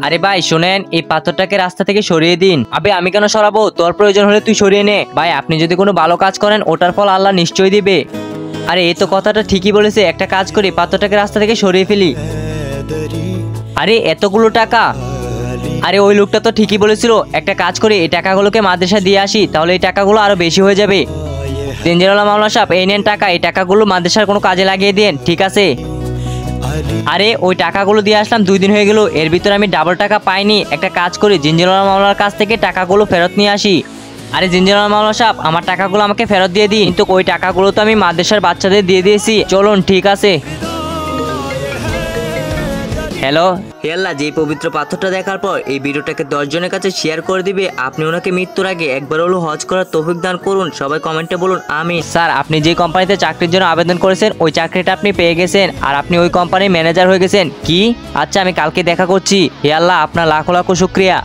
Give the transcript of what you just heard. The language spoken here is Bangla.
আরে ভাই শুনেন, এই পাথরটাকে রাস্তা থেকে সরিয়ে দিন। আবে আমি কেন সরাবো, তোর প্রয়োজন হলে তুই সরিয়ে নে। ভাই আপনি যদি কোনো ভালো কাজ করেন ওটার ফল আল্লাহ নিশ্চয়ই দিবে। আরে এই তো কথাটা ঠিকই বলেছে, একটা কাজ করি, পাথরটাকে রাস্তা থেকে সরিয়ে ফেলি। আরে এতগুলো টাকা! আরে ওই লোকটা তো ঠিকই বলেছিল, একটা কাজ করি, এই টাকাগুলোকে মাদ্রাসা দিয়ে আসি, তাহলে এই টাকাগুলো আরো বেশি হয়ে যাবে। জিঞ্জিরওয়ালা মাওলানা সাহেব, এই নেন টাকা, এই টাকাগুলো মাদ্রাসার কোনো কাজে লাগিয়ে দেন, ঠিক আছে? আরে ওই টাকাগুলো দিয়ে আসলাম 2 দিন হয়ে গেল, এর ভিতরে আমি ডাবল টাকা পাইনি। একটা কাজ করি, জিঞ্জিরওয়ালা মাওলানার কাছ থেকে টাকাগুলো ফেরত নিয়ে আসি। আরে জিঞ্জিরওয়ালা মাওলানা সাহেব, আমার টাকাগুলো আমাকে ফেরত দিয়ে দিন। কিন্তু ওই টাকাগুলো তো আমি মাদ্রাসার বাচ্চাদের দিয়ে দিয়েছি। চলুন, ঠিক আছে। হ্যালো, হে আল্লাহ, যে পবিত্র পাথরটা দেখার পর এই ভিডিওটাকে 10 জনের কাছে শেয়ার করে দিবে, আপনি ওনাকে মৃত্যুর আগে একবার হলো হজ করার তৌফিক দান করুন। সবাই কমেন্টে বলুন আমিন। স্যার, আপনি যে কোম্পানিতে চাকরির জন্য আবেদন করেছেন ওই চাকরিটা আপনি পেয়ে গেছেন, আর আপনি ওই কোম্পানির ম্যানেজার হয়ে গেছেন। কি? আচ্ছা, আমি কালকে দেখা করছি। হে আল্লাহ, আপনার লাখো লাখো শুকরিয়া।